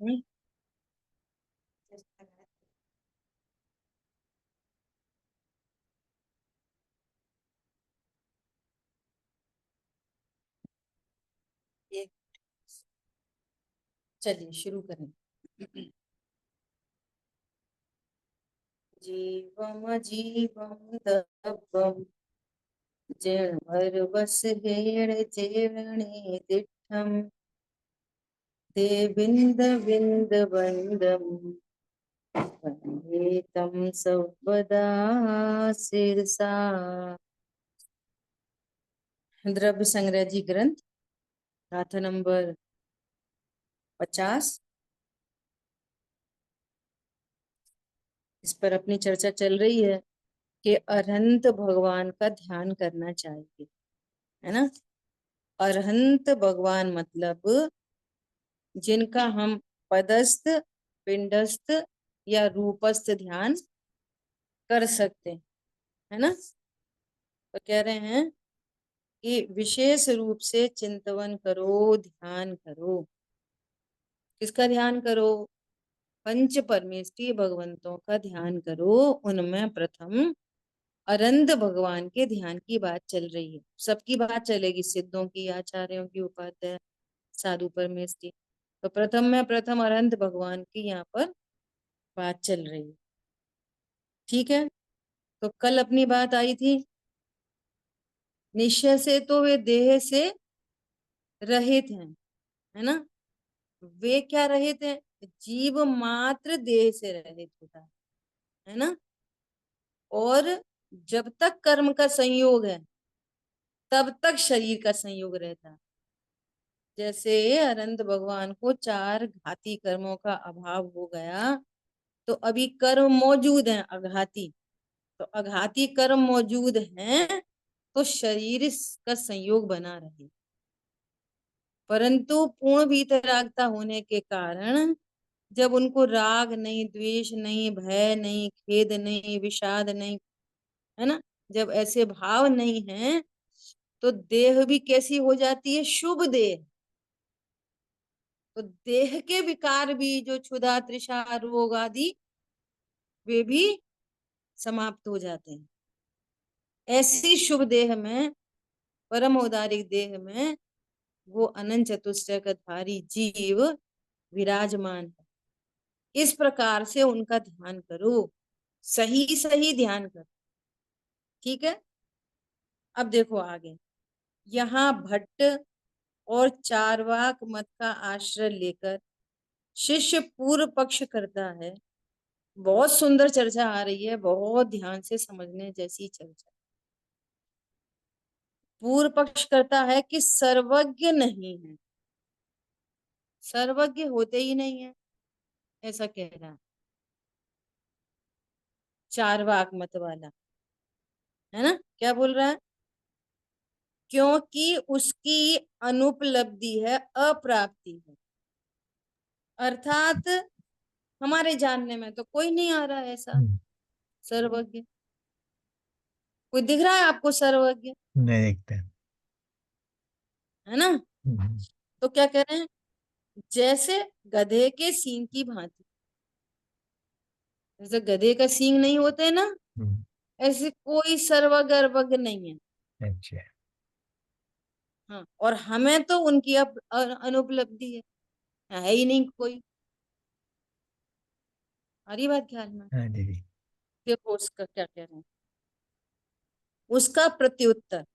हम्म, एक चलिए शुरू करें। जीवम जीवम दब्बम जेणवरवस हेण जेवणे दिठम ते बिंद बिंद बंदम वंदे तम सर्वदा शिरसा। द्रव्य संग्रह जी ग्रंथ गाथा नंबर 50। इस पर अपनी चर्चा चल रही है कि अरहंत भगवान का ध्यान करना चाहिए, है ना। अरहंत भगवान मतलब जिनका हम पदस्थ, पिंडस्थ या रूपस्थ ध्यान कर सकते हैं, है ना। तो कह रहे हैं कि विशेष रूप से चिंतवन करो, ध्यान करो। किसका ध्यान करो? पंच परमेष्ठी भगवंतों का ध्यान करो। उनमें प्रथम अरंद भगवान के ध्यान की बात चल रही है। सबकी बात चलेगी, सिद्धों की, आचार्यों की, उपाध्याय, साधु, परमेष्ठी। तो प्रथम अरंत भगवान की यहाँ पर बात चल रही है। ठीक है। तो कल अपनी बात आई थी, निश्चय से तो वे देह से रहित हैं, है ना। वे क्या रहित हैं? जीव मात्र देह से रहित होता है ना। और जब तक कर्म का संयोग है तब तक शरीर का संयोग रहता है। जैसे अनंत भगवान को चार घाती कर्मों का अभाव हो गया, तो अभी कर्म मौजूद हैं अघाती। तो अघाती कर्म मौजूद हैं तो शरीर का संयोग बना रहे। परंतु पूर्ण वीतरागता होने के कारण जब उनको राग नहीं, द्वेष नहीं, भय नहीं, खेद नहीं, विषाद नहीं, है ना, जब ऐसे भाव नहीं है तो देह भी कैसी हो जाती है? शुभ देह। तो देह के विकार भी, जो क्षुधा, तृषा, रोग आदि, वे भी समाप्त हो जाते हैं। ऐसी शुभ देह में, परम औदारिक देह में वो अनंत चतुष्टय का धारी जीव विराजमान है। इस प्रकार से उनका ध्यान करो, सही सही ध्यान करो। ठीक है। अब देखो आगे, यहाँ भट्ट और चार्वाक मत का आश्रय लेकर शिष्य पूर्व पक्ष करता है। बहुत सुंदर चर्चा आ रही है, बहुत ध्यान से समझने जैसी चर्चा। पूर्व पक्ष करता है कि सर्वज्ञ नहीं है, सर्वज्ञ होते ही नहीं है, ऐसा कह रहा है चार्वाक मत वाला, है ना। क्या बोल रहा है? क्योंकि उसकी अनुपलब्धि है, अप्राप्ति है। अर्थात हमारे जानने में तो कोई नहीं आ रहा है ऐसा सर्वज्ञ। कोई दिख रहा है आपको सर्वज्ञ? नहीं देखते। है ना। तो क्या कह रहे हैं? जैसे गधे के सींग की भांति, जैसे गधे का सींग नहीं होते ना, ऐसे कोई सर्वज्ञ अर्वज्ञ नहीं है। अच्छा। हाँ, और हमें तो उनकी अब अनुपलब्धि है ही नहीं कोई। हमारी बात ख्याल में। हाँ दीदी। देखो उसका क्या कह रहे हैं, उसका प्रत्युत्तर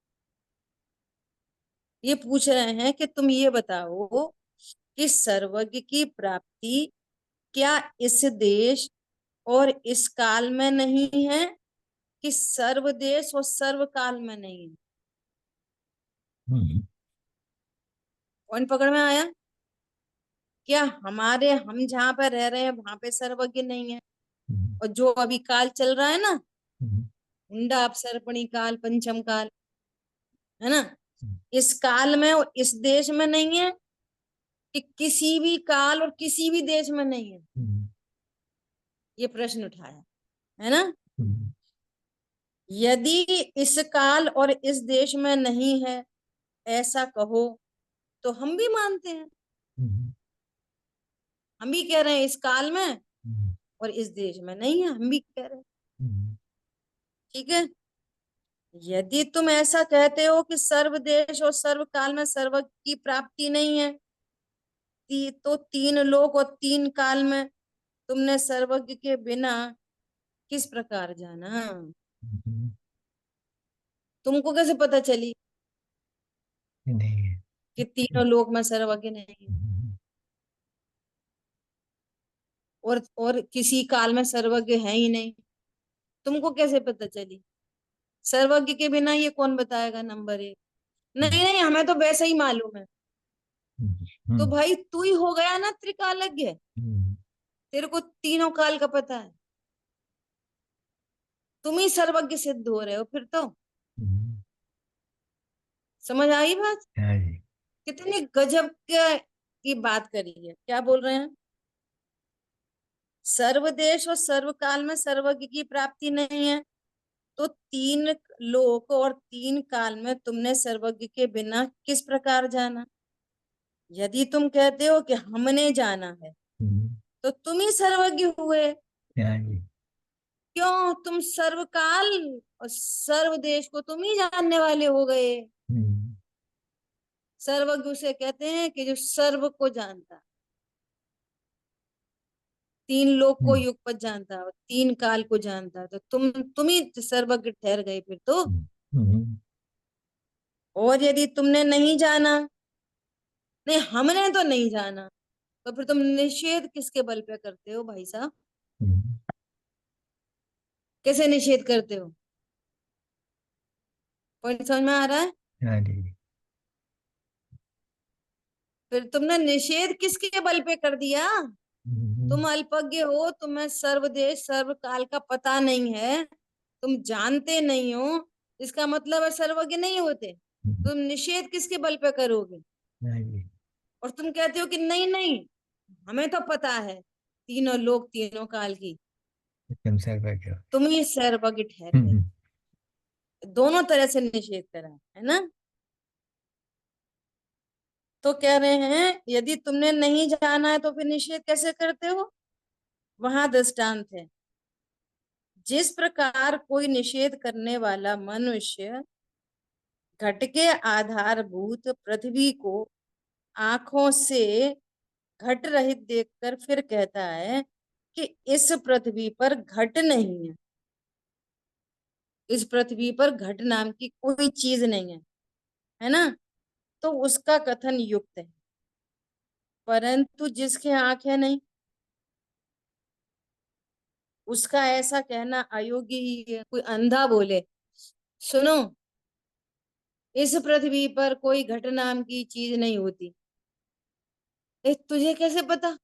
ये पूछ रहे हैं कि तुम ये बताओ कि सर्वज्ञ की प्राप्ति क्या इस देश और इस काल में नहीं है, कि सर्व देश और सर्व काल में नहीं है? पॉइंट पकड़ में आया? क्या हम जहां पर रह रहे हैं वहां पे सर्वज्ञ नहीं है? और जो अभी काल चल रहा है ना, हुंडा अपसर्पणी काल, पंचम काल, है ना, इस काल में और इस देश में नहीं है, कि किसी भी काल और किसी भी देश में नहीं है? ये प्रश्न उठाया, है ना। यदि इस काल और इस देश में नहीं है ऐसा कहो तो हम भी मानते हैं। हम भी कह रहे हैं इस काल में हम्म, और इस देश में नहीं है, हम भी कह रहे हैं। हम्म, ठीक है। यदि तुम ऐसा कहते हो कि सर्व देश और सर्व काल में सर्वज्ञ की प्राप्ति नहीं है, तो तीन लोक और तीन काल में तुमने सर्वज्ञ के बिना किस प्रकार जाना? हम्म, तुमको कैसे पता चली नहीं है। कि तीनों लोक में सर्वज्ञ नहीं है, हम्म, और किसी काल में सर्वज्ञ है ही नहीं? तुमको कैसे पता चली? सर्वज्ञ के बिना ये कौन बताएगा? नंबर एक। नहीं नहीं, हमें तो वैसे ही मालूम है। हम्म, तो हम्म, भाई तू ही हो गया ना त्रिकालज्ञ, हम्म, तेरे को तीनों काल का पता है, तुम ही सर्वज्ञ सिद्ध हो रहे हो फिर तो। हम्म, समझ आई बात? हाँ जी। कितनी गजब की बात करी है। क्या बोल रहे हैं? सर्वदेश और सर्वकाल में सर्वज्ञ की प्राप्ति नहीं है, तो तीन लोक और तीन काल में तुमने सर्वज्ञ के बिना किस प्रकार जाना? यदि तुम कहते हो कि हमने जाना है, हम्म, तो तुम ही सर्वज्ञ हुए। हाँ जी। क्यों? तुम सर्वकाल और सर्वदेश को तुम ही जानने वाले हो गए। हम्म, सर्वज्ञ उसे कहते हैं कि जो सर्व को जानता है, तीन लोक को हम्म, युगपत जानता है और तीन काल को जानता है, तो तुम ही सर्वज्ञ ठहर गए फिर तो। हम्म, हम्म, और यदि तुमने नहीं जाना, नहीं हमने तो नहीं जाना, तो फिर तुम निषेध किसके बल पे करते हो भाई साहब? हम्म, कैसे निषेध करते हो? पॉइंट समझ में आ रहा है? हाँ जी। फिर तुमने निषेध किसके बल पे कर दिया? हम्म, तुम अल्पज्ञ हो, तुम्हें सर्वदेश सर्वकाल का पता नहीं है, तुम जानते नहीं हो, इसका मतलब है सर्वज्ञ नहीं होते। हम्म, तुम निषेध किसके बल पे करोगे? हाँ जी। और तुम कहते हो कि नहीं नहीं, हमें तो पता है तीनों लोक तीनों काल की। संसार का क्या? तुम ही सर्वज्ञ ठहर गए। हम्म, दोनों तरह से निषेध करा है ना। तो कह रहे हैं यदि तुमने नहीं जाना है तो फिर निषेध कैसे करते हो? वहां दृष्टांत है। जिस प्रकार कोई निषेध करने वाला मनुष्य घट के आधारभूत पृथ्वी को आंखों से घट रहित देखकर फिर कहता है कि इस पृथ्वी पर घट नहीं है, इस पृथ्वी पर घट नाम की कोई चीज नहीं है ना, तो उसका कथन युक्त है। परंतु जिसके आंखें नहीं, उसका ऐसा कहना अयोग्य ही है। कोई अंधा बोले सुनो, इस पृथ्वी पर कोई घट नाम की चीज नहीं होती, तुझे कैसे पता?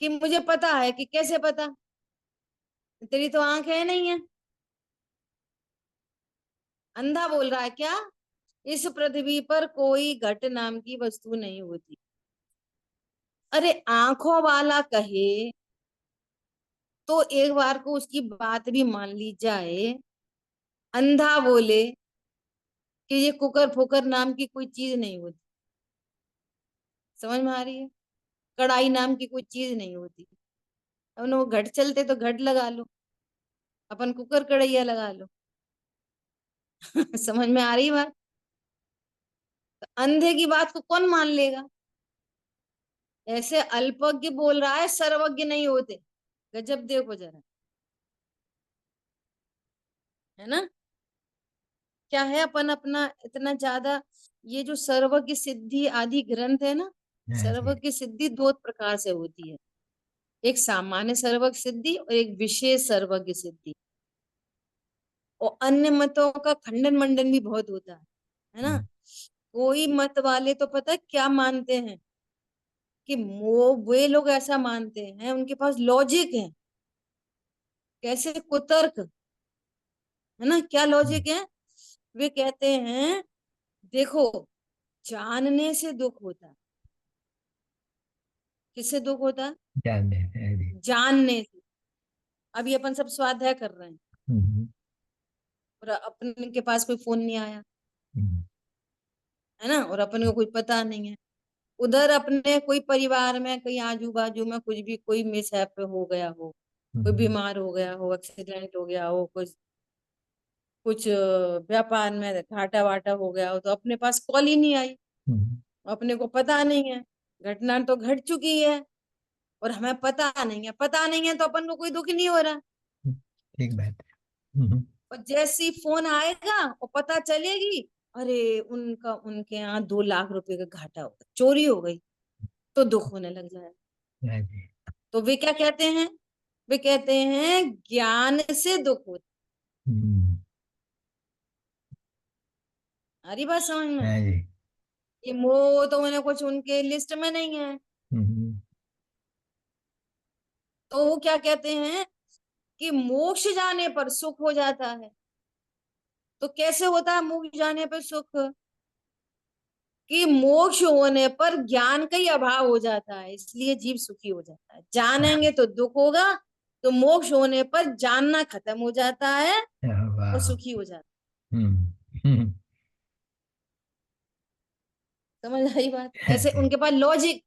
कि मुझे पता है कि कैसे पता? तेरी तो आंखें नहीं है। अंधा बोल रहा है क्या? इस पृथ्वी पर कोई घट नाम की वस्तु नहीं होती। अरे आंखों वाला कहे तो एक बार को उसकी बात भी मान ली जाए। अंधा बोले कि ये कुकर फुकर नाम की कोई चीज नहीं होती, समझ में आ रही है? कढ़ाई नाम की कोई चीज नहीं होती। अब ना वो घट चलते तो घट लगा लो, अपन कुकर कढ़ैया लगा लो। समझ में आ रही बात? तो अंधे की बात को कौन मान लेगा? ऐसे अल्पज्ञ बोल रहा है सर्वज्ञ नहीं होते। गजब देखो जरा, है ना? क्या है अपन अपना इतना ज्यादा, ये जो सर्वज्ञ सिद्धि आदि ग्रंथ है ना, हाँ जी। सर्वज्ञ सिद्धि दो प्रकार से होती है। एक सामान्य सर्वज्ञ सिद्धि और एक विशेष सर्वज्ञ सिद्धि। और अन्य मतों का खंडन मंडन भी बहुत होता है ना। हम्म, कोई मत वाले तो पता है क्या मानते हैं कि वो वे लोग ऐसा मानते हैं, उनके पास लॉजिक है, कैसे कुतर्क, है ना, क्या हम्म, लॉजिक है? वे कहते हैं देखो, जानने से दुख होता है। किससे दुख होता है? जान दे, हाँ जी। जानने से। अभी अपन सब स्वाध्याय कर रहे हैं हम्म, और अपन के पास कोई फोन नहीं आया, हम्म, है ना, और अपन को कुछ पता नहीं है, उधर अपने कोई परिवार में कहीं आजू बाजू में कुछ भी कोई मिसहैप हो गया हो, कोई हम्म, बीमार हो गया हो, एक्सीडेंट हो गया हो, कुछ कुछ व्यापार में घाटा वाटा हो गया हो, तो अपने पास कॉल ही नहीं आई। हम्म, अपने को पता नहीं है, घटना तो घट चुकी है और हमें पता नहीं है, पता नहीं है तो अपन को कोई दुख नहीं हो रहा। हम्म, ठीक बात है। और जैसे ही फोन आएगा और पता चलेगी, अरे उनका उनके यहाँ 2 लाख रुपए का घाटा हो गया, चोरी हो गई, तो दुख होने लग जाए। हाँ जी। तो वे क्या कहते हैं? वे कहते हैं ज्ञान से दुख होता। हम्म, हमारी बात समझ में? हाँ जी। ये मोह तो उन्हें कुछ उनके लिस्ट में नहीं है। हम्म, तो वो क्या कहते हैं कि मोक्ष जाने पर सुख हो जाता है। तो कैसे होता है मोक्ष जाने पर सुख? कि मोक्ष होने पर ज्ञान का ही अभाव हो जाता है, इसलिए जीव सुखी हो जाता है। जानेंगे तो दुख होगा, तो मोक्ष होने पर जानना खत्म हो जाता है और वाह। सुखी हो जाता हम्म, हम्म, है। समझ आई बात? हाँ ऐसे जी। उनके पास लॉजिक,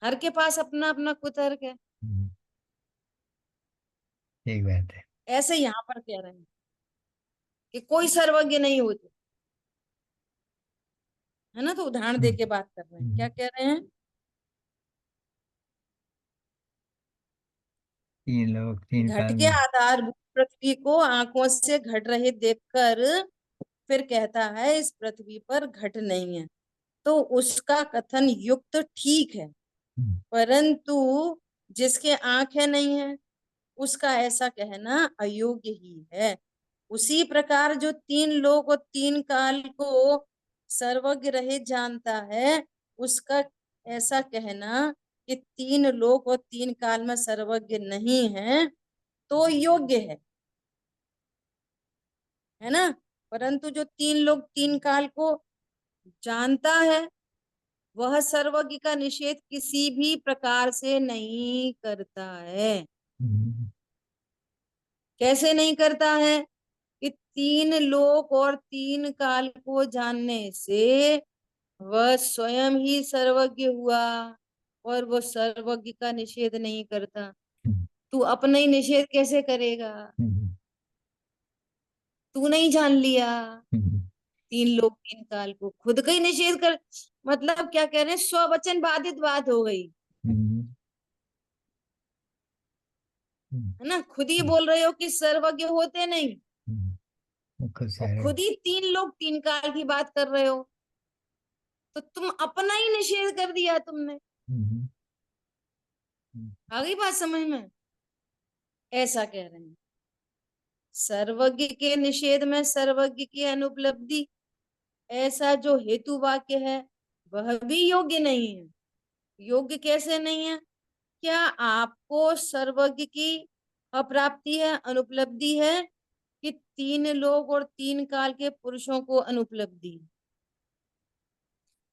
हर के पास अपना अपना कुतर्क है। हम्म, ठीक बात है। ऐसे यहाँ पर कह रहे हैं कि कोई सर्वज्ञ नहीं होते, है ना? तो उदाहरण दे हम्म, के बात कर रहे हैं, हम्म, क्या कह रहे हैं? 3 लोग 3 काल घट के में। आधारभूत पृथ्वी को आंखों से घट रहे देखकर फिर कहता है इस पृथ्वी पर घट नहीं है, तो उसका कथन युक्त ठीक है। हम्म, परंतु जिसके आंखें नहीं है, उसका ऐसा कहना अयोग्य ही है। उसी प्रकार जो 3 लोक और 3 काल को सर्वज्ञ रहित जानता है, उसका ऐसा कहना कि 3 लोक और 3 काल में सर्वज्ञ नहीं है तो योग्य है ना? परंतु जो 3 लोक 3 काल को जानता है, वह सर्वज्ञ का निषेध किसी भी प्रकार से नहीं करता है। हम्म, कैसे नहीं करता है? कि 3 लोक और 3 काल को जानने से वह स्वयं ही सर्वज्ञ हुआ और वह सर्वज्ञ का निषेध नहीं करता। हम्म, तू अपना ही निषेध कैसे करेगा? हम्म, तू नहीं जान लिया हम्म, 3 लोक 3 काल को, खुद का ही निषेध कर, मतलब क्या कह रहे हैं, स्ववचन बाधित बात हो गई, हम्म, है ना? खुद ही बोल रहे हो कि सर्वज्ञ होते नहीं, हम्म, वो खुद और सारे। खुद ही 3 लोक 3 काल की बात कर रहे हो, तो तुम अपना ही निषेध कर दिया तुमने। हम्म, हम्म, आ गई बात समझ में? ऐसा कह रहे हैं, सर्वज्ञ के निषेध में सर्वज्ञ की अनुपलब्धि, ऐसा जो हेतु वाक्य है वह भी योग्य नहीं है। योग्य कैसे नहीं है? क्या आपको सर्वज्ञ की अप्राप्ति है, अनुपलब्धि है, कि 3 लोक और 3 काल के पुरुषों को अनुपलब्धि है?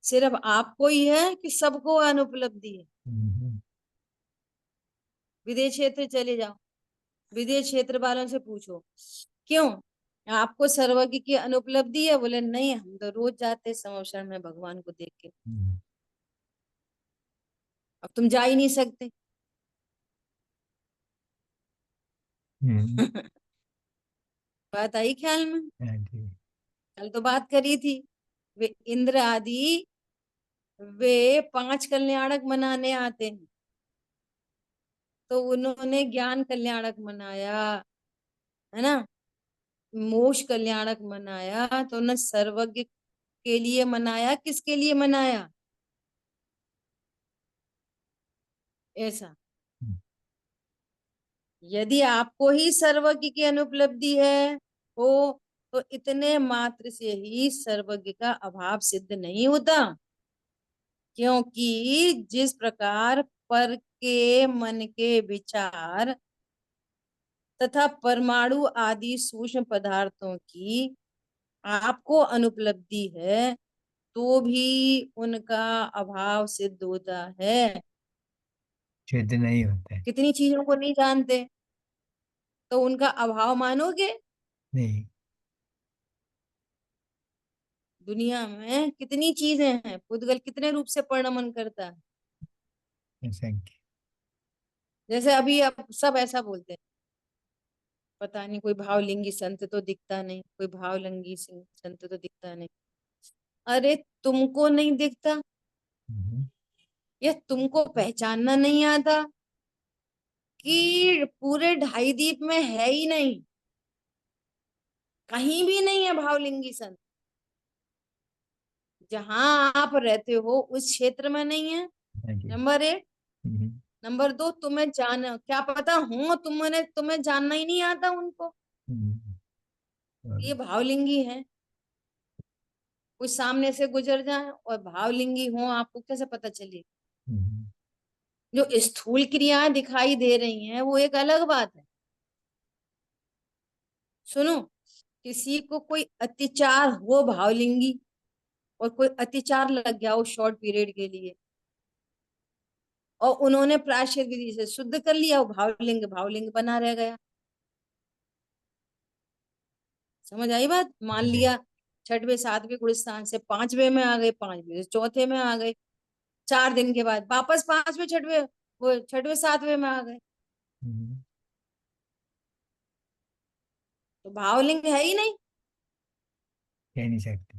सिर्फ आपको ही है कि सबको अनुपलब्धि है? हम्म, विदेश क्षेत्र चले जाओ, विदेश क्षेत्र वालों से पूछो, क्यों आपको सर्वज्ञ की अनुपलब्धि है? बोले नहीं, हम तो रोज जाते समोशरण में भगवान को देख के। हम्म, अब तुम जा ही नहीं सकते। हम्म, बात आई ख्याल में? हाँ जी। कल तो बात करी थी, वे इंद्र आदि, वे 5 कल्याणक मनाने आते हैं, तो उन्होंने ज्ञान कल्याणक मनाया, है ना? मोक्ष कल्याणक मनाया, तो उन्होंने सर्वज्ञ के लिए मनाया, किसके लिए मनाया? ऐसा, हम्म, यदि आपको ही सर्वज्ञ की अनुपलब्धि है हो, तो इतने मात्र से ही सर्वज्ञ का अभाव सिद्ध नहीं होता। क्योंकि जिस प्रकार पर के मन के विचार तथा परमाणु आदि सूक्ष्म पदार्थों की आपको अनुपलब्धि है, तो भी उनका अभाव सिद्ध होता है। सिद्ध नहीं होता है। कितनी चीजों को नहीं जानते, तो उनका अभाव मानोगे? नहीं। दुनिया में कितनी चीजें हैं, पुद्गल कितने रूप से परिणमन करता है। ऐसा कि जैसे अभी अब सब ऐसा बोलते हैं, पता नहीं कोई भावलिंगी संत तो दिखता नहीं, कोई भावलिंगी संत तो दिखता नहीं। अरे तुमको नहीं दिखता हम्म, या तुमको पहचानना नहीं आता कि पूरे ढाई द्वीप में है ही नहीं, कहीं भी नहीं है भावलिंगी संत। जहां आप रहते हो उस क्षेत्र में नहीं है, हाँ जी। नंबर एक। हम्म, नंबर दो, तुम्हें जान क्या पता हो, तुम्हें जानना ही नहीं आता उनको, हम्म, और, ये भावलिंगी है। कोई सामने से गुजर जाए और भावलिंगी हो, आपको कैसे पता चले। हम्म, जो स्थूल क्रियाएं दिखाई दे रही हैं वो एक अलग बात है। सुनो, किसी को कोई अत्याचार हो भावलिंगी, और कोई अत्याचार लग गया हो शॉर्ट पीरियड के लिए, और उन्होंने प्रायश्चित विधि से शुद्ध कर लिया, वो भावलिंग भावलिंग बना रह गया। समझ आई बात। मान हाँ जी। लिया छठवें सातवें गुण स्थान से पांचवें में आ गए, पांचवें से चौथे में आ गए, 4 दिन के बाद वापस पांचवें छठवें, वो छठवें सातवें में आ गए, हम्म, तो भावलिंग है ही नहीं। कह नहीं सकते।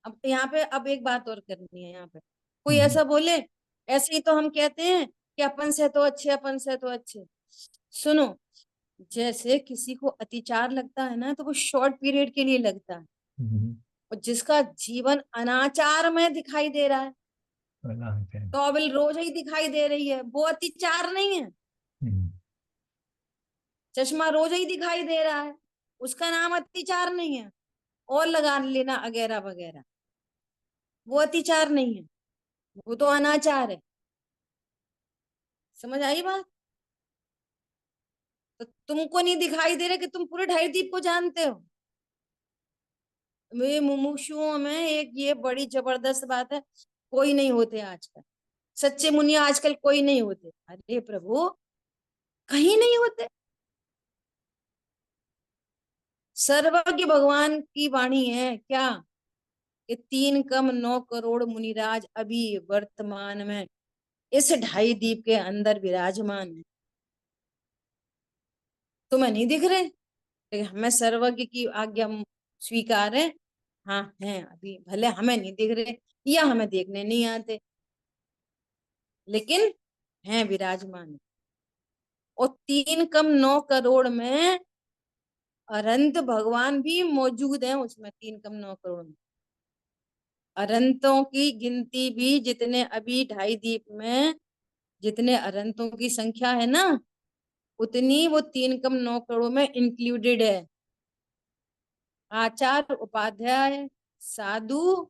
अब यहाँ पे अब एक बात और करनी है यहाँ पे। कोई हम्म, ऐसा बोले, ऐसे ही तो हम कहते हैं कि अपन से तो अच्छे, अपन से तो अच्छे। सुनो, जैसे किसी को अतिचार लगता है ना, तो वो शॉर्ट पीरियड के लिए लगता है, हम्म, और जिसका जीवन अनाचार में दिखाई दे रहा है, अल्लाह हाफ़िज़। टॉवेल रोज ही दिखाई दे रही है, वो अतिचार नहीं है। हम्म, चश्मा रोज ही दिखाई दे रहा है, उसका नाम अतिचार नहीं है। और लगा लेना वगैरह वगैरह, वो अतिचार नहीं है, वो तो अनाचार है। समझ आई बात। तो तुमको नहीं दिखाई दे रहा कि तुम पूरे ढाई द्वीप को जानते हो। वे मुमुक्षुओं में एक ये बड़ी जबरदस्त बात है, कोई नहीं होते आजकल, सच्चे मुनि आजकल कोई नहीं होते। अरे प्रभु, कहीं नहीं होते। सर्वज्ञ भगवान की वाणी है क्या, कि 3 कम 9 करोड़ मुनिराज अभी वर्तमान में इस ढाई द्वीप के अंदर विराजमान है। तुम्हें नहीं दिख रहे, लेकिन हमें सर्वज्ञ की आज्ञा स्वीकार है। हाँ है, अभी भले हमें नहीं दिख रहे या हमें देखने नहीं आते, लेकिन हैं विराजमान। और 3 कम 9 करोड़ में अनंत भगवान भी मौजूद हैं, उसमें 3 कम 9 करोड़ में अनंतों की गिनती भी, जितने अभी ढाई द्वीप में जितने अनंतों की संख्या है ना, उतनी वो 3 कम 9 करोड़ में इंक्लूडेड है। आचार्य, उपाध्याय, साधु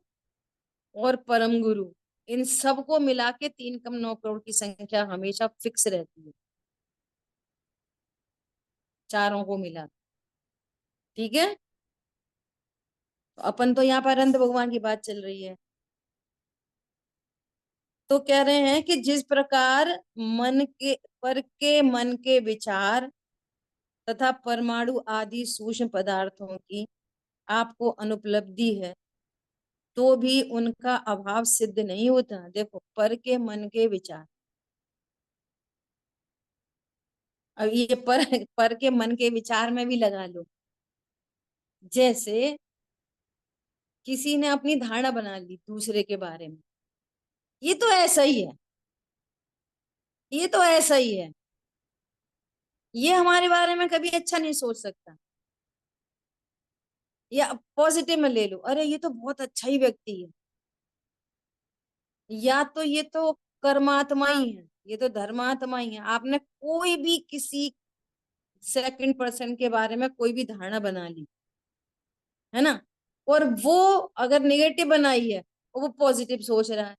और परम गुरु, इन सबको मिला के 3 कम 9 करोड़ की संख्या हमेशा फिक्स रहती है, चारों को मिला। ठीक है, तो अपन तो यहाँ पर अनंत भगवान की बात चल रही है। तो कह रहे हैं कि जिस प्रकार मन के पर के मन के विचार तथा परमाणु आदि सूक्ष्म पदार्थों की आपको अनुपलब्धि है, तो भी उनका अभाव सिद्ध नहीं होता। देखो, पर के मन के विचार, अब ये पर के मन के विचार में भी लगा लो। जैसे किसी ने अपनी धारणा बना ली दूसरे के बारे में, ये तो ऐसा ही है, ये तो ऐसा ही है, ये हमारे बारे में कभी अच्छा नहीं सोच सकता। या पॉजिटिव में ले लो, अरे ये तो बहुत अच्छा ही व्यक्ति है, या तो ये तो कर्मात्मा ही है, ये तो धर्मात्मा ही है। आपने कोई भी किसी सेकंड पर्सन के बारे में कोई भी धारणा बना ली है ना, और वो अगर नेगेटिव बनाई है और वो पॉजिटिव सोच रहा है,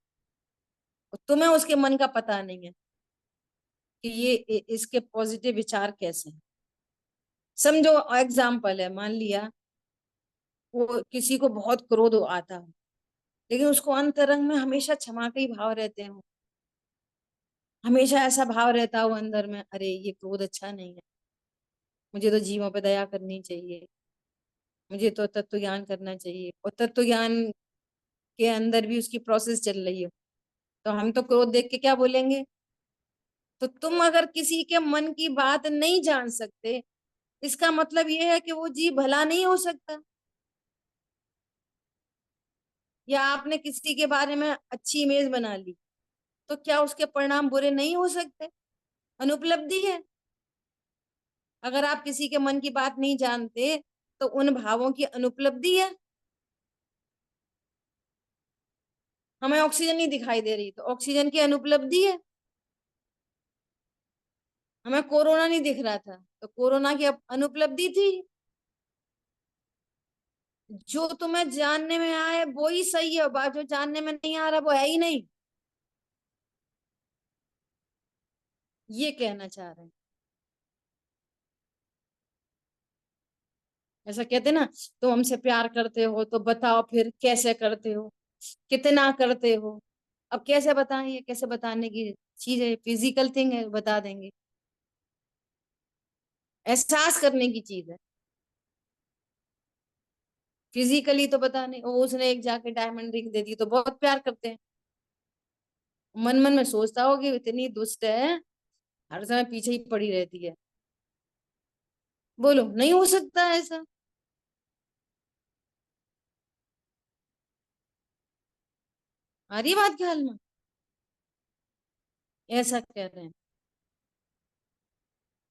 और तुम्हें उसके मन का पता नहीं है कि ये इसके पॉजिटिव विचार कैसे हैं। समझो एग्जाम्पल है, मान लिया वो किसी को बहुत क्रोध आता है, लेकिन उसको अंतरंग में हमेशा क्षमा के ही भाव रहते हैं, हमेशा ऐसा भाव रहता हो अंदर में, अरे ये क्रोध अच्छा नहीं है, मुझे तो जीवों पे दया करनी चाहिए। मुझे तो तत्व ज्ञान करना चाहिए, और तत्व ज्ञान के अंदर भी उसकी प्रोसेस चल रही हो, तो हम तो क्रोध देख के क्या बोलेंगे? तो तुम अगर किसी के मन की बात नहीं जान सकते, इसका मतलब ये है कि वो जीव भला नहीं हो सकता। या आपने किसी के बारे में अच्छी इमेज बना ली, तो क्या उसके परिणाम बुरे नहीं हो सकते? अनुपलब्धि है। अगर आप किसी के मन की बात नहीं जानते, तो उन भावों की अनुपलब्धि है। हमें ऑक्सीजन नहीं दिखाई दे रही, तो ऑक्सीजन की अनुपलब्धि है। हमें कोरोना नहीं दिख रहा था, तो कोरोना की अनुपलब्धि थी। जो तुम्हें जानने में आए वो ही सही है, बात जो जानने में नहीं आ रहा वो है ही नहीं। ये कहना चाह रहे हैं। ऐसा कहते ना, तुम हमसे प्यार करते हो तो बताओ फिर कैसे करते हो, कितना करते हो। अब कैसे बताएं? ये कैसे बताने की चीज है? फिजिकल थिंग है, बता देंगे। एहसास करने की चीज है। फिजिकली तो पता नहीं। वो उसने एक जाके डायमंड रिंग दे दी तो बहुत प्यार करते हैं। मन मन में सोचता होगी इतनी दुष्ट है, हर समय पीछे ही पड़ी रहती है। बोलो, नहीं हो सकता ऐसा? आ रही बात ख्याल में? ऐसा कह रहे हैं।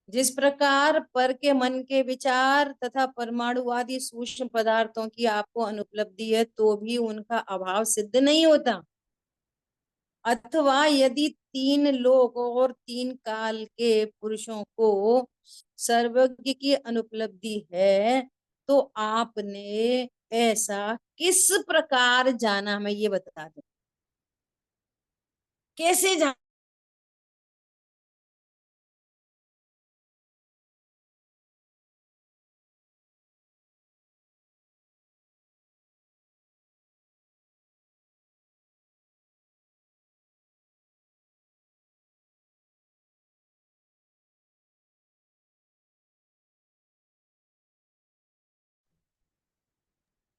जिस प्रकार पर के मन के विचार तथा परमाणु आदि सूक्ष्म पदार्थों की आपको अनुपलब्धि है, तो भी उनका अभाव सिद्ध नहीं होता। अथवा यदि तीन लोक और तीन काल के पुरुषों को सर्वज्ञ की अनुपलब्धि है, तो आपने ऐसा किस प्रकार जाना? हमें ये बता दो, कैसे जाना?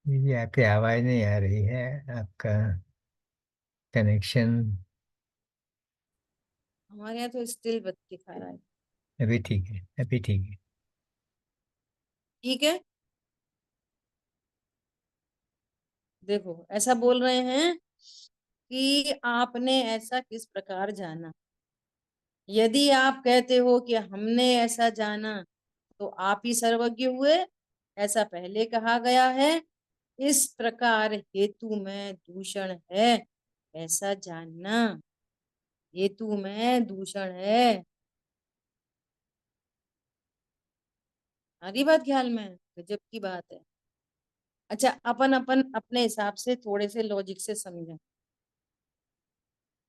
ये आपकी आवाज नहीं आ रही है। आपका कनेक्शन हमारे यहाँ तो स्टिल बत्ती खा रहा है। अभी ठीक है, अभी ठीक है। ठीक है। देखो, ऐसा बोल रहे हैं कि आपने ऐसा किस प्रकार जाना। यदि आप कहते हो कि हमने ऐसा जाना, तो आप ही सर्वज्ञ हुए। ऐसा पहले कहा गया है। इस प्रकार हेतु में दूषण है, ऐसा जानना। हेतु में दूषण है। सारी बात ख्याल में है? गजब की बात है। अच्छा, अपन अपन अपने हिसाब से थोड़े से लॉजिक से समझें।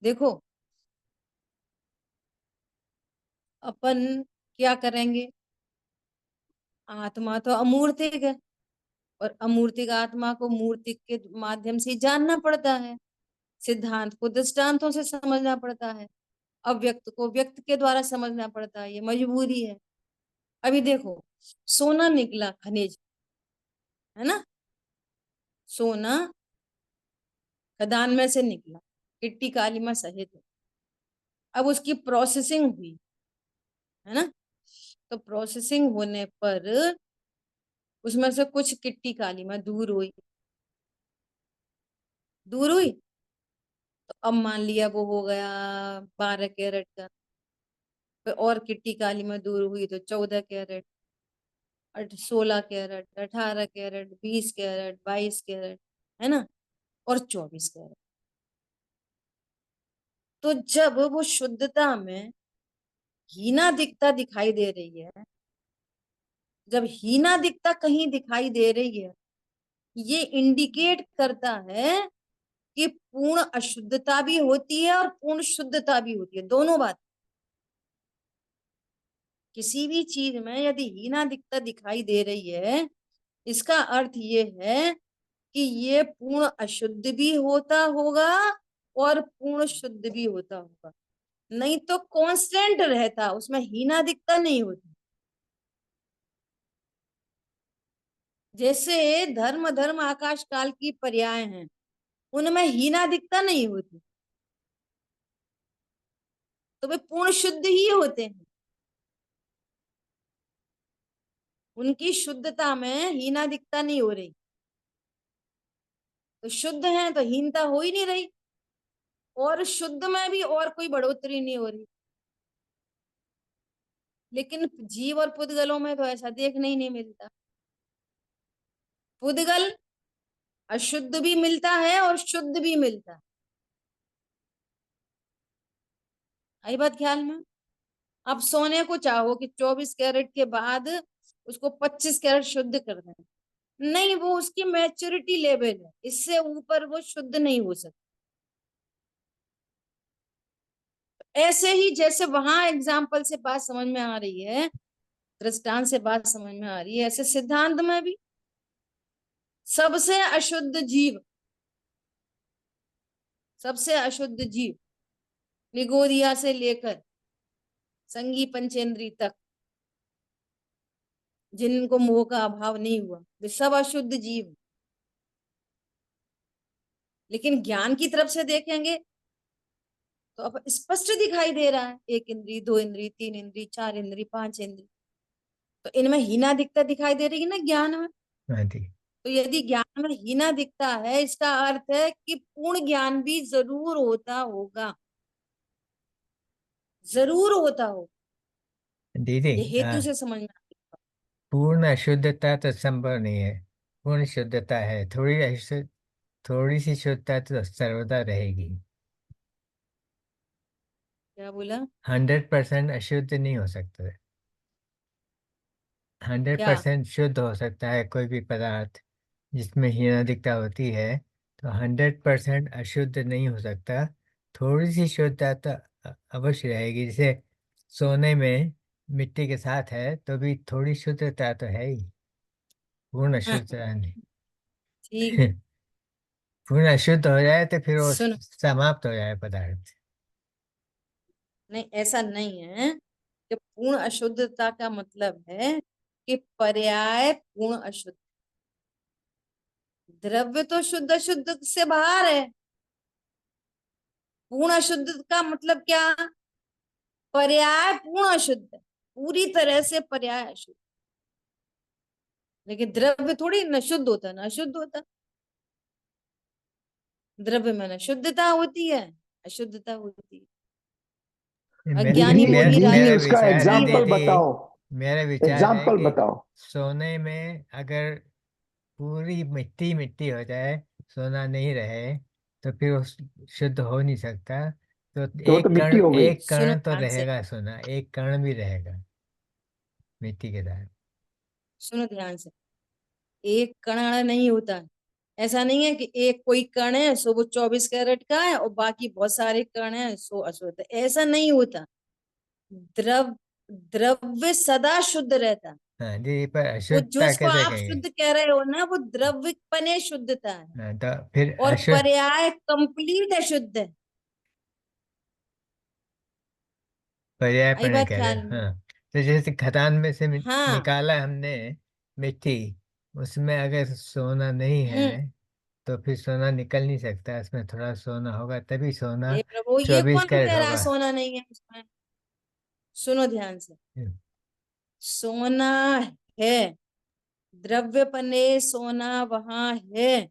देखो, अपन क्या करेंगे? आत्मा तो अमूर्तिक है, और अमूर्तिक आत्मा को मूर्तिक के माध्यम से जानना पड़ता है। सिद्धांत को दृष्टांतों से समझना पड़ता है। अव्यक्त को व्यक्त के द्वारा समझना पड़ता है। ये मजबूरी है। अभी देखो, सोना निकला खनिज, है ना? सोना खदान में से निकला, मिट्टी कालीमा सहित। अब उसकी प्रोसेसिंग हुई, है ना? तो प्रोसेसिंग होने पर उसमें से कुछ किट्टी कालीमा दूर हुई। दूर हुई, तो अब मान लिया वो हो गया 12 कैरेट का। फिर और किट्टी कालीमा दूर हुई तो 14 carat, 16 carat, 18 carat, 20 carat, 22 carat, है ना? और 24 कैरेट। तो जब वो शुद्धता में हीना दिखता दिखाई दे रही है, जब हीना दिखता कहीं दिखाई दे रही है, ये इंडिकेट करता है कि पूर्ण अशुद्धता भी होती है और पूर्ण शुद्धता भी होती है, दोनों बात। किसी भी चीज में यदि हीना दिखता दिखाई दे रही है, इसका अर्थ ये है कि ये पूर्ण अशुद्ध भी होता होगा और पूर्ण शुद्ध भी होता होगा। नहीं तो कांस्टेंट रहता, उसमें हीना दिखता नहीं होती। जैसे धर्म धर्म आकाश काल की पर्याय हैं, उनमें हीनाधिकता नहीं होती, तो वे पूर्ण शुद्ध ही होते हैं। उनकी शुद्धता में हीनाधिकता नहीं हो रही, तो शुद्ध है तो हीनता हो ही नहीं रही, और शुद्ध में भी और कोई बढ़ोतरी नहीं हो रही। लेकिन जीव और पुद्गलों में तो ऐसा देखने ही नहीं मिलता। पुद्गल अशुद्ध भी मिलता है और शुद्ध भी मिलता है। आई बात ख्याल में? अब सोने को चाहो कि 24 कैरेट के बाद उसको 25 कैरेट शुद्ध कर दें, नहीं, वो उसकी मैच्योरिटी लेवल है, इससे ऊपर वो शुद्ध नहीं हो सकता। ऐसे ही जैसे वहां एग्जाम्पल से बात समझ में आ रही है, दृष्टांत से बात समझ में आ रही है, ऐसे सिद्धांत में भी सबसे अशुद्ध जीव, सबसे अशुद्ध जीव निगोदिया से लेकर संगी पंचेंद्री तक, जिनको मोह का अभाव नहीं हुआ, वे सब अशुद्ध जीव। लेकिन ज्ञान की तरफ से देखेंगे तो अब स्पष्ट दिखाई दे रहा है, एक इंद्री, दो इंद्री, तीन इंद्री, चार इंद्री, पांच इंद्री, तो इनमें हीना दिखता दिखाई दे रही है ना ज्ञान में। हाँ जी। तो यदि ज्ञान में हीना दिखता है, इसका अर्थ है कि पूर्ण ज्ञान भी जरूर होता होगा, जरूर होता हो। दीदी, ये हेतु से समझ में आता है। पूर्ण अशुद्धता तो संभव नहीं है। पूर्ण शुद्धता है, थोड़ी सी शुद्धता तो सर्वदा रहेगी। क्या बोला? 100% अशुद्ध नहीं हो सकता। हंड्रेड क्या? परसेंट शुद्ध हो सकता है कोई भी पदार्थ जिसमें हीनाधिकता होती है, तो 100% अशुद्ध नहीं हो सकता। थोड़ी सी शुद्धता तो अवश्य रहेगी। जैसे सोने में मिट्टी के साथ है तो भी थोड़ी शुद्धता तो है ही, पूर्ण अशुद्धता नहीं। ठीक है। पूर्ण अशुद्ध हो जाए तो फिर वो सुनो, समाप्त हो जाए पदार्थ। नहीं ऐसा नहीं है कि पूर्ण अशुद्धता का मतलब है कि पर्याय पूर्ण अशुद्ध। द्रव्य तो शुद्ध अशुद्ध से बाहर है। पूर्ण अशुद्ध का मतलब क्या? पर्याय पूर्ण अशुद्ध है, पूरी तरह से पर्याय अशुद्ध। लेकिन द्रव्य थोड़ी न शुद्ध होता न अशुद्ध होता। द्रव्य में न शुद्धता होती है, अशुद्धता होती है। मे, अज्ञानी बोल मेरा ही रहा है मेरा कि दीदी उसका विचार है जीव है। एग्जाम्पल दीदी, बताओ। मेरा विचार है एग्जाम्पल कि बताओ। सोने में अगर पूरी मिट्टी मिट्टी हो जाए, सोना नहीं रहे, तो फिर वो शुद्ध हो नहीं सकता। तो तो वो तो मिट्टी हो गई। एक सुनो कण तो ध्यान से, रहेगा, सोना एक कण भी रहेगा मिट्टी के साथ। सुनो ध्यान से। एक कण नहीं होता है। ऐसा नहीं है कि एक कोई कण है सो वो 24 कैरेट का है और बाकी बहुत सारे कण है सो अशुद्ध है, ऐसा नहीं होता। द्रव द्रव्य सदा शुद्ध रहता है। हाँ जी, पर वो जो अशुद्धता इसको कैसे आप कहेंगे? शुद्ध कह रहे हो ना, वो द्रव्य पने शुद्धता है। हाँ, तो फिर और अशुद्ध पर्याय कंप्लीट अशुद्ध है। आई पर्यायपण बात कह रहे ख्याल हैं, में? हाँ। तो जैसे खदान में से हाँ। निकाला हमने मिट्टी, उसमें अगर सोना नहीं है हम्म। तो फिर सोना निकल नहीं सकता। इसमें थोड़ा सोना होगा तभी सोना हे प्रभु, ये 24 कौन कैरेट कह रहा है होगा। सोना नहीं है उसमें? सुनो ध्यान से। हम्म, सोना है, द्रव्य पने सोना वहां है,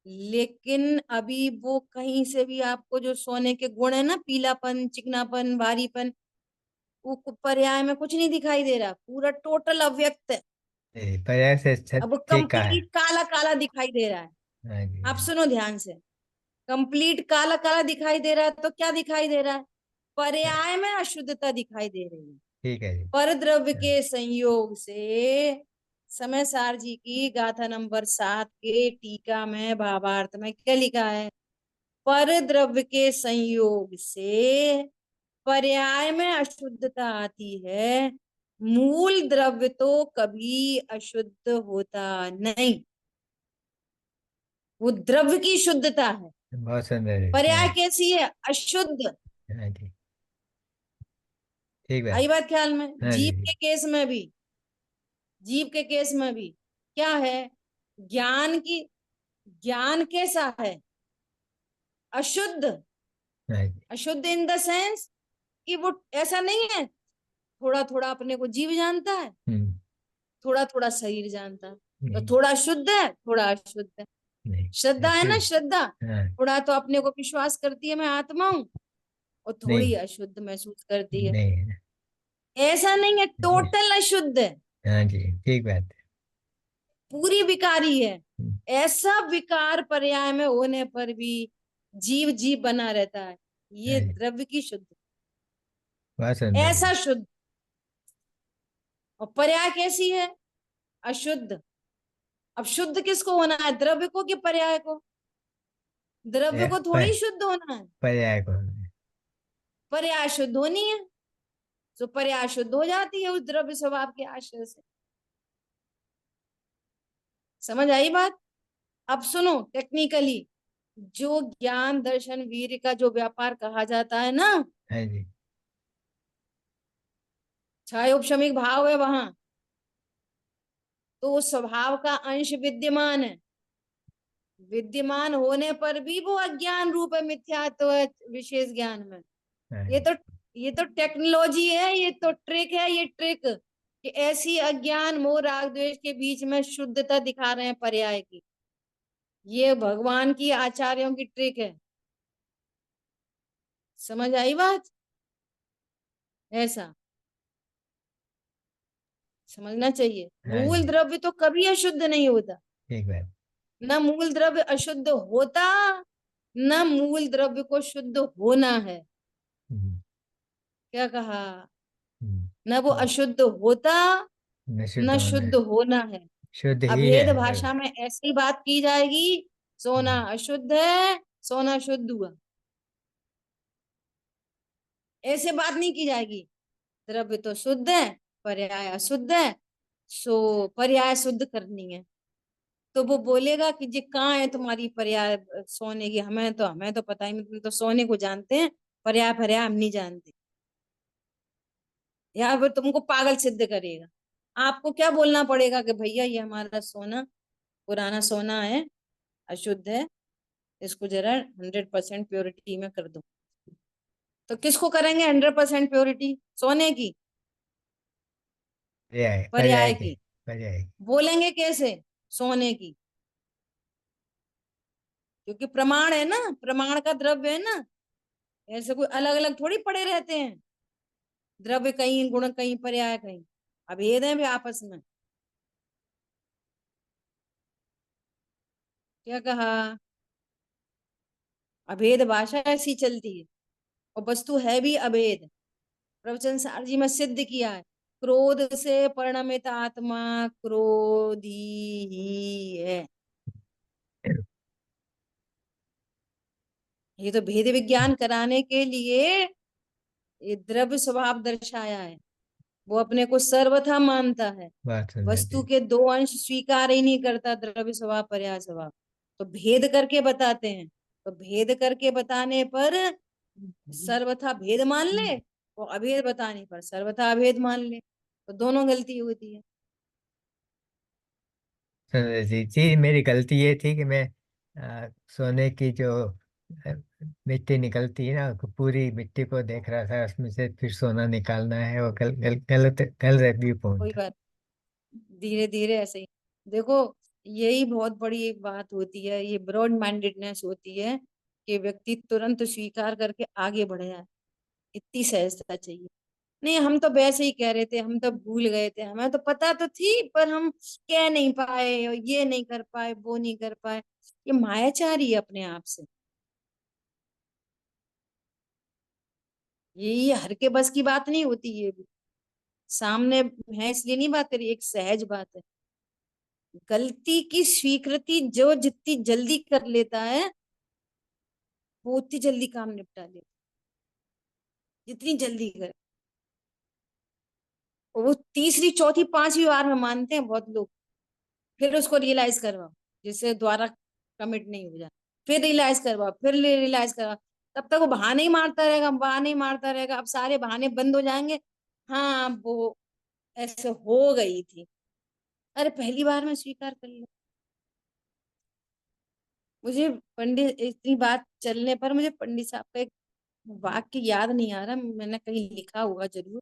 लेकिन अभी वो कहीं से भी आपको जो सोने के गुण है ना, पीलापन, चिकनापन, भारीपन, वो पर्याय में कुछ नहीं दिखाई दे रहा, पूरा टोटल अव्यक्त है। पर्याय से अब वो ठीक कहा है। कंप्लीट काला काला दिखाई दे रहा है। हाँ जी, आप हाँ सुनो ध्यान से। कंप्लीट काला काला दिखाई दे रहा है तो क्या दिखाई दे रहा है? जी। पर्याय में अशुद्धता दिखाई दे रही है। ठीक है जी। पर द्रव्य हाँ, के संयोग से, समय सार जी की गाथा नंबर 7 के टीका में भावार्थ में क्या लिखा है? पर द्रव्य के संयोग से पर्याय में अशुद्धता आती है, मूल द्रव्य तो कभी अशुद्ध होता नहीं। वो द्रव्य की शुद्धता है। बहुत सुंदर है। हाँ पर्याय जी, कैसी है? अशुद्ध। हाँ जी, ठीक है। आई बात ख्याल में? हाँ जीव जी, के केस में भी जीव के केस में भी क्या है, ज्ञान की, ज्ञान कैसा है, अशुद्ध। हाँ जी। अशुद्ध इन द सेंस कि वो ऐसा नहीं है, थोड़ा थोड़ा अपने को जीव जानता है, हम्म। थोड़ा थोड़ा शरीर जानता है, तो नहीं। थोड़ा शुद्ध है थोड़ा अशुद्ध है। नहीं। श्रद्धा है ना, अशुद्ध। श्रद्धा हाँ। थोड़ा तो अपने को विश्वास करती है मैं आत्मा हूं, और थोड़ी नहीं। अशुद्ध महसूस करती है। नहीं। ऐसा नहीं है, नहीं। टोटल अशुद्ध है, हाँ जी, ठीक बात है। पूरी विकारी है। हम्म। ऐसा विकार पर्याय में होने पर भी जीव जीव बना रहता है, हाँ ये जी, द्रव्य की शुद्ध, बहुत सुंदर ऐसा जी। शुद्ध। और पर्याय कैसी है, अशुद्ध। अब शुद्ध किसको होना है, द्रव्य को कि पर्याय को? द्रव्य यह को पर थोड़ी शुद्ध होना है, पर्याय को। पर्याय शुद्ध होनी है, तो पर्याय शुद्ध हो जाती है उस द्रव्य स्वभाव के आश्रय से। समझ आई बात? अब सुनो टेक्निकली, जो ज्ञान दर्शन वीर्य का जो व्यापार कहा जाता है ना, हाँ जी। छाया उपशमिक भाव है वहां, तो उस स्वभाव का अंश विद्यमान है, विद्यमान होने पर भी वो अज्ञान रूप है, मिथ्यात्व है विशेष ज्ञान में। हाँ ये जी। तो ये तो टेक्नोलॉजी है, ये तो ट्रिक है, ये ट्रिक कि ऐसी अज्ञान मोह राग द्वेष के बीच में शुद्धता दिखा रहे हैं पर्याय की। ये भगवान की आचार्यों की ट्रिक है। समझ आई बात? ऐसा समझना चाहिए, हाँ मूल जी, द्रव्य तो कभी अशुद्ध नहीं होता, ठीक बात। न मूल द्रव्य अशुद्ध होता, न मूल द्रव्य को शुद्ध होना है। हम्म। क्या कहा, हम्म। न वो अशुद्ध होता, न शुद्ध न होना शुद्ध है, होना है। शुद्ध ही है अभेद द्रव्य। भाषा में ऐसी बात की जाएगी, सोना हम्म। अशुद्ध है, सोना शुद्ध हुआ, ऐसे बात नहीं की जाएगी। द्रव्य तो शुद्ध है, पर्याय अशुद्ध है, सो पर्याय शुद्ध करनी है। तो वो बोलेगा कि जी कहाँ है तुम्हारी पर्याय सोने की, हमें तो पता ही नहीं, तुम तो सोने को जानते हैं, पर्याय पर्याय हम नहीं जानते। या वो तुमको पागल सिद्ध करेगा। आपको क्या बोलना पड़ेगा कि भैया ये हमारा सोना पुराना सोना है, अशुद्ध है, इसको जरा 100% प्योरिटी में कर दो। तो किसको करेंगे 100% प्योरिटी, सोने की, पर्याय, पर्याय पर्याय के। की? पर्याय। बोलेंगे कैसे, सोने की, क्योंकि प्रमाण है ना, प्रमाण का द्रव्य है ना, ऐसे कोई अलग अलग थोड़ी पड़े रहते हैं, द्रव्य कहीं गुण कहीं पर्याय कहीं, अभेद है भी आपस में। क्या कहा, अभेद भाषा ऐसी चलती है, और वस्तु है भी अभेद। प्रवचन सार जी में सिद्ध किया है, क्रोध से परिणमित आत्मा क्रोधी ही है। ये तो भेद विज्ञान कराने के लिए ये द्रव्य स्वभाव दर्शाया है। वो अपने को सर्वथा मानता है, बात सुंदर वस्तु जी। के दो अंश स्वीकार ही नहीं करता, द्रव्य स्वभाव पर्याय स्वभाव। तो भेद करके बताते हैं, तो भेद करके बताने पर सर्वथा भेद मान ले, और अभेद बताने पर सर्वथा अभेद मान ले, तो दोनों गलती होती है। सुंदर जी जी, मेरी गलती ये थी कि मैं सोने की जो अ, मिट्टी निकलती है ना, पूरी मिट्टी को देख रहा था, उसमें से फिर सोना निकालना है, वो गलत व्यू पॉइंट कोई था। बात, धीरे धीरे ऐसे ही देखो, यही बहुत बड़ी एक बात होती है, ये ब्रॉड माइंडेडनेस होती है कि व्यक्ति तुरंत स्वीकार करके आगे बढ़ जाए, इतनी सहजता चाहिए। नहीं, हम तो वैसे ही कह रहे थे, हम तो भूल गए थे, हमें तो पता तो थी पर हम कह नहीं पाए, और ये नहीं कर पाए, वो नहीं कर पाए। ये मायाचारी है अपने आप से, ये हर के बस की बात नहीं होती, ये भी सामने है इसलिए नहीं बात करी, एक सहज बात है। गलती की स्वीकृति जो जितनी जल्दी कर लेता है, वो उतनी जल्दी काम निपटा लेता, जितनी जल्दी करे। और वो तीसरी चौथी पांचवी बार में मानते हैं बहुत लोग, फिर उसको रियलाइज करवाओ, जिससे दोबारा कमिट नहीं हो जाए, फिर रियलाइज करवाओ, फिर रियलाइज करवाओ, तब तक वो बहाने ही मारता रहेगा, बहाने ही मारता रहेगा, अब सारे बहाने बंद हो जाएंगे। हाँ वो ऐसे हो गई थी, अरे पहली बार में स्वीकार कर लो। मुझे पंडित इतनी बात चलने पर मुझे पंडित साहब का एक वाक्य याद नहीं आ रहा, मैंने कहीं लिखा हुआ जरूर,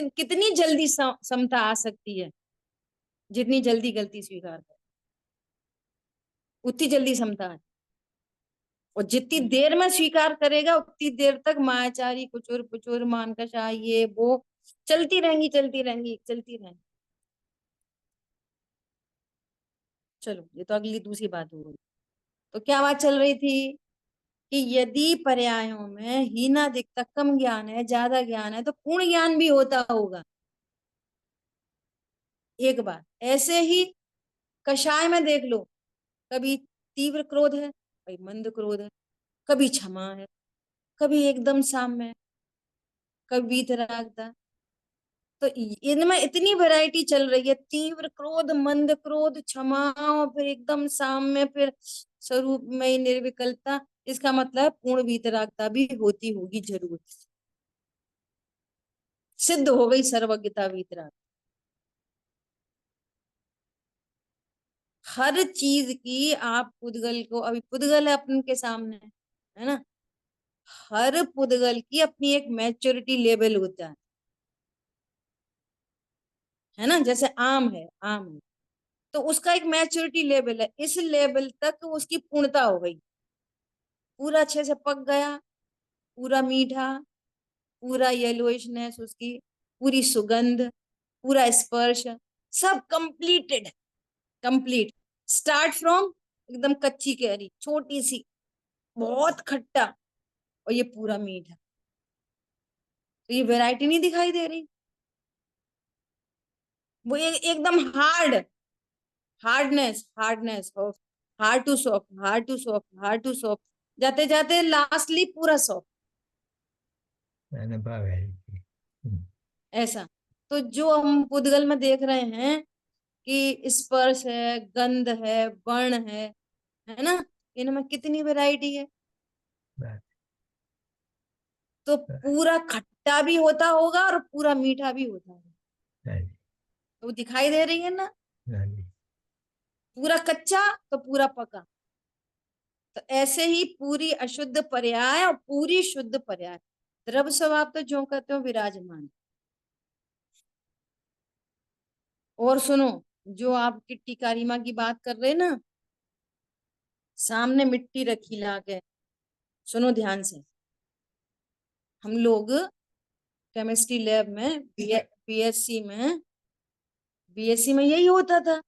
कितनी जल्दी समता आ सकती है, जितनी जल्दी गलती स्वीकार कर उतनी जल्दी समता है। और जितनी देर में स्वीकार करेगा उतनी देर तक मायाचारी कुचुर पुचुर मानकशा ये वो चलती रहेंगी चलती रहेंगी चलती रहेंगी। चलो ये तो अगली दूसरी बात हो गई। तो क्या बात चल रही थी कि यदि पर्यायों में हीना दिखता कम ज्ञान है ज्यादा ज्ञान है तो पूर्ण ज्ञान भी होता होगा। एक बात ऐसे ही कषाय में देख लो, कभी तीव्र क्रोध है, कभी मंद क्रोध है, कभी क्षमा है, कभी एकदम साम्य है, कभी वीतरागता। तो इनमें इतनी वैरायटी चल रही है, तीव्र क्रोध मंद क्रोध क्षमा और फिर एकदम साम्य, फिर स्वरूप में ही निर्विकल्पता। इसका मतलब पूर्ण वीतरागता भी होती होगी जरूर। सिद्ध हो गई सर्वज्ञता वीतराग। हर चीज की आप पुद्गल को, अभी पुद्गल है अपन के सामने, है ना, हर पुद्गल की अपनी एक मैच्योरिटी लेवल होता है ना। जैसे आम है, आम है तो उसका एक मैच्योरिटी लेवल है, इस लेवल तक उसकी पूर्णता हो गई, पूरा अच्छे से पक गया, पूरा मीठा, पूरा येलोइशनेस उसकी, पूरी सुगंध, पूरा स्पर्श, सब कंप्लीटेड, कंप्लीट। स्टार्ट फ्रॉम एकदम कच्ची कैरी छोटी सी, बहुत खट्टा, और ये पूरा मीठा। तो ये वैरायटी नहीं दिखाई दे रही। वो एकदम hard, hardness, hardness of, hard to soft, hard to soft, hard to soft, जाते जाते लास्टली पूरा सॉफ्ट। अनुभव है ये। ऐसा। तो जो हम पुद्गल में देख रहे हैं कि स्पर्श है, गंध है, वर्ण है ना, इनमें कितनी वैरायटी है। बात तो है। पूरा खट्टा भी होता होगा और पूरा मीठा भी होता होगा। हाँ जी, तो वो दिखाई दे रही है ना, हाँ जी। पूरा कच्चा तो पूरा पका। तो ऐसे ही पूरी अशुद्ध पर्याय और पूरी शुद्ध पर्याय, द्रव स्वभाव तो जो कहते हो विराजमान। और सुनो, जो आप किट्टी कारिमा की बात कर रहे हैं ना, सामने मिट्टी रखी ला के, सुनो ध्यान से। हम लोग केमिस्ट्री लैब में बीएससी में, बीएससी में यही होता था।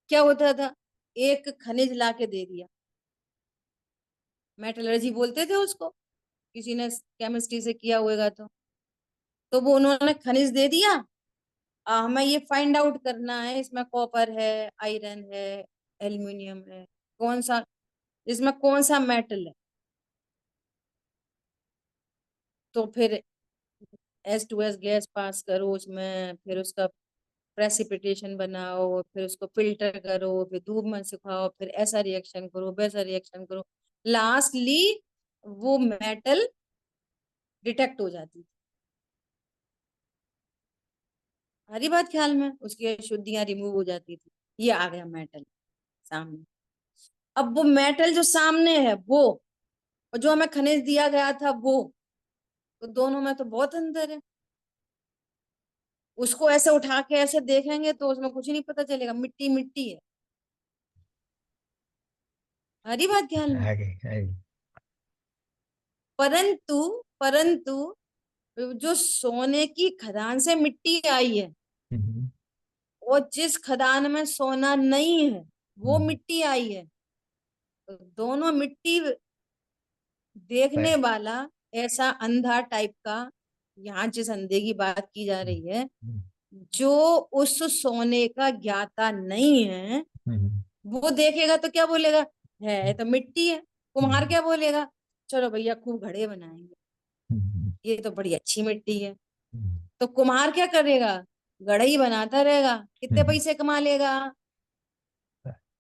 क्या होता था, एक खनिज ला के दे दिया, मेटलर्जी बोलते थे उसको, किसी ने केमिस्ट्री से किया होगा तो वो उन्होंने खनिज दे दिया। हमें ये फाइंड आउट करना है इसमें कॉपर है, आयरन है, एल्युमिनियम है, कौन सा, इसमें कौन सा मेटल है। तो फिर H2S गैस पास करो उसमें, फिर उसका प्रेसिपिटेशन बनाओ, फिर उसको फिल्टर करो, फिर धूप में सुखाओ, फिर ऐसा रिएक्शन करो वैसा रिएक्शन करो, लास्टली वो मेटल डिटेक्ट हो जाती थी। हरी बात ख्याल में, उसकी अशुद्धियां रिमूव हो जाती थी। ये आ गया मेटल सामने। अब वो मेटल जो सामने है वो, और जो हमें खनिज दिया गया था वो, तो दोनों में तो बहुत अंतर है। उसको ऐसे उठा के ऐसे देखेंगे तो उसमें कुछ नहीं पता चलेगा, मिट्टी मिट्टी है। हरी बात ख्याल में। आगे, आगे। परंतु, परंतु जो सोने की खदान से मिट्टी आई है हम्म, और जिस खदान में सोना नहीं है वो हम्म, मिट्टी आई है, तो दोनों मिट्टी देखने पर- वाला ऐसा अंधा टाइप का, यहाँ जिस अंधे की बात की जा हम्म, रही है, हम्म, जो उस सोने का ज्ञाता नहीं है, हम्म, वो देखेगा तो क्या बोलेगा, है तो मिट्टी है। कुम्हार हम्म, क्या बोलेगा, चलो भैया खूब घड़े बनाएंगे, हम्म, ये तो बड़ी अच्छी मिट्टी है। हम्म, तो कुम्हार क्या करेगा, गढ़े ही बनाता रहेगा, कितने हम्म, पैसे कमा लेगा,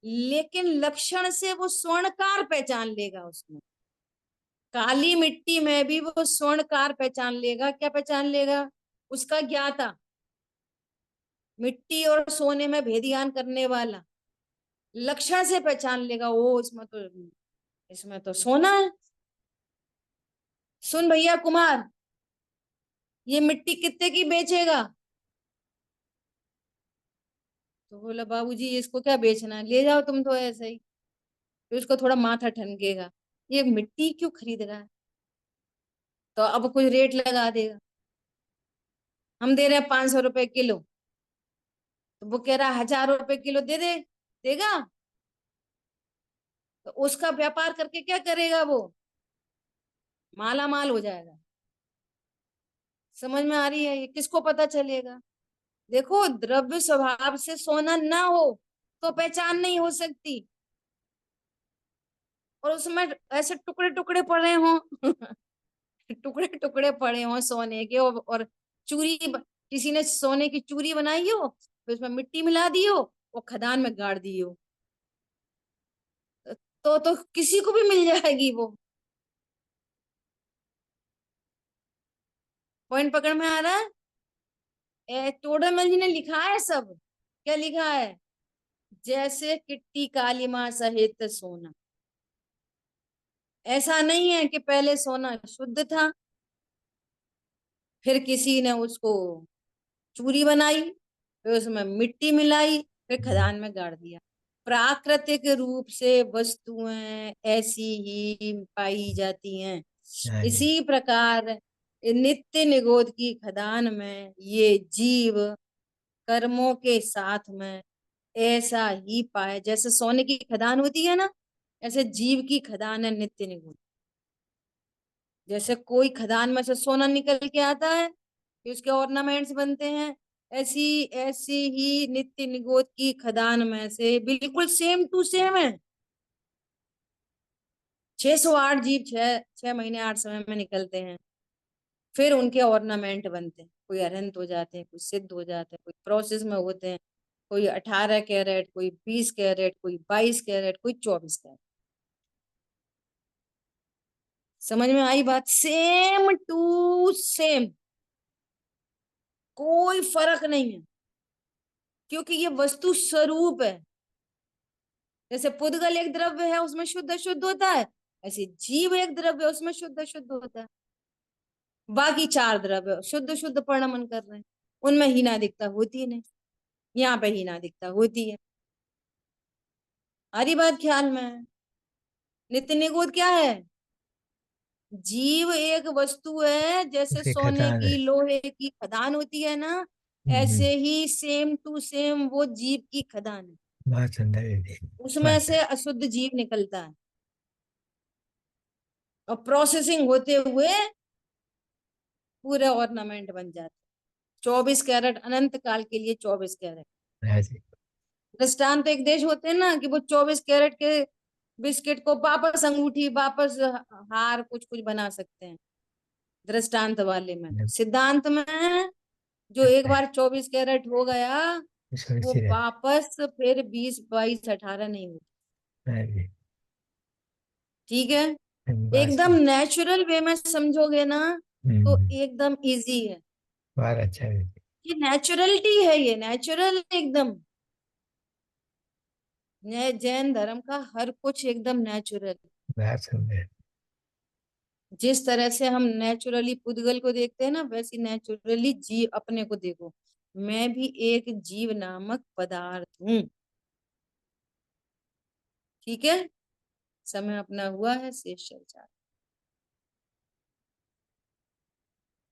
लेकिन लक्षण से वो स्वर्णकार पहचान लेगा उसमें। काली मिट्टी में भी वो स्वर्णकार पहचान लेगा। क्या पहचान लेगा? उसका ज्ञाता, मिट्टी और सोने में भेदियान करने वाला लक्षण से पहचान लेगा। ओ, इसमें तो सोना है। सुन भैया कुमार, ये मिट्टी कितने की बेचेगा? तो बोला बाबूजी इसको क्या बेचना है, ले जाओ तुम तो ऐसे ही। फिर उसको थोड़ा माथा ठनकेगा, ये मिट्टी क्यों खरीद रहा है, तो अब कुछ रेट लगा देगा। हम दे रहे हैं 500 रुपए किलो, तो वो कह रहा 1000 रुपए किलो दे दे, देगा? तो उसका व्यापार करके क्या करेगा वो? माला माल हो जाएगा। समझ में आ रही है? ये किसको पता चलेगा? देखो, द्रव्य स्वभाव से सोना ना हो तो पहचान नहीं हो सकती, और उसमें ऐसे टुकड़े टुकड़े पड़े हों टुकड़े टुकड़े पड़े हों सोने के, और चूरी किसी ने सोने की चूरी बनाई हो, फिर उसमें मिट्टी मिला दी हो, वो खदान में गाड़ दी हो, तो किसी को भी मिल जाएगी वो। पॉइंट पकड़ में आ रहा है? टोडरमल जी ने लिखा है सब। क्या लिखा है? जैसे किट्टी काली माँ सहित सोना। ऐसा नहीं है कि पहले सोना शुद्ध था, फिर किसी ने उसको चूरी बनाई, फिर उसमें मिट्टी मिलाई, फिर खदान में गाड़ दिया। प्राकृतिक रूप से वस्तुएं ऐसी ही पाई जाती हैं। हाँ जी। इसी प्रकार नित्य निगोद की खदान में ये जीव कर्मों के साथ में ऐसा ही पाए। जैसे सोने की खदान होती है ना, ऐसे जीव की खदान है नित्य निगोद। जैसे कोई खदान में से सोना निकल के आता है, फिर उसके ऑर्नामेंट्स बनते हैं, ऐसी ऐसी ही नित्य निगोद की खदान में से बिल्कुल सेम टू सेम है। 608 जीव 6 महीने 8 समय में निकलते हैं, फिर उनके ऑर्नामेंट बनते हैं। कोई अरहंत हो जाते हैं, कोई सिद्ध हो जाते हैं, कोई प्रोसेस में होते हैं। कोई 18 कैरेट, कोई 20 कैरेट, कोई 22 कैरेट, कोई 24 कैरेट। समझ में आई बात? सेम टू सेम, कोई फर्क नहीं है, क्योंकि ये वस्तु स्वरूप है। जैसे पुद्गल एक द्रव्य है, उसमें शुद्ध अशुद्ध होता है, ऐसे जीव एक द्रव्य है, उसमें शुद्ध अशुद्ध होता है। बाकी 4 द्रव्य शुद्ध शुद्ध परिणमन कर रहे हैं, उनमें हीनादिकता होती नहीं, यहाँ पे हीनादिकता होती है। हरी बात ख्याल में है? नित्य निगोद क्या है? जीव एक वस्तु है, जैसे उसकी सोने खदान की है। लोहे की खदान होती है ना, हम्म, ऐसे ही सेम टू सेम वो जीव की खदान है। बहुत सुंदर दीदी। उसमें बहुत से अशुद्ध जीव निकलता है, और प्रोसेसिंग होते हुए पूरे ऑर्नामेंट बन जाते हैं। 24 कैरेट अनंत काल के लिए 24 कैरेट। हाँ जी। दृष्टांत एक देश होते हैं ना, कि वो 24 कैरेट के बिस्किट को वापस अंगूठी, वापस हार, कुछ कुछ बना सकते हैं दृष्टांत वाले में। सिद्धांत में जो एक बार 24 कैरेट हो गया, वो सुनिश्चित है। वापस फिर 20 22 18 नहीं होता। हाँ जी। ठीक है? एकदम वास्तव। नेचुरल वे में समझोगे ना, तो हम्म, एकदम इजी है। बहुत अच्छा दीदी। ये नेचुरलिटी है, ये नेचुरल एकदम। जैन धर्म का हर कुछ एकदम नेचुरल। बहुत सुंदर। जिस तरह से हम नेचुरली पुद्गल को देखते हैं ना, वैसी नेचुरली जीव अपने को देखो। मैं भी एक जीव नामक पदार्थ हूँ। ठीक है? समय अपना हुआ है, शेष चर्चा।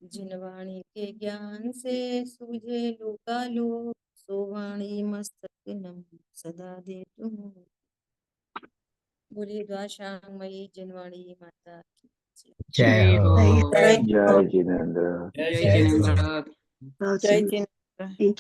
जिन वाणी के ज्ञान से सूझे लोकालोक, सो वाणी मस्तक नम सदा दे तुम। बोलिए द्वाशांगमयी जिनवाणी माता की जय। जय जय हो। हो। जय जिनेन्द्र। जय जय हो। जिनेन्द्र। जय जिनेन्द्र।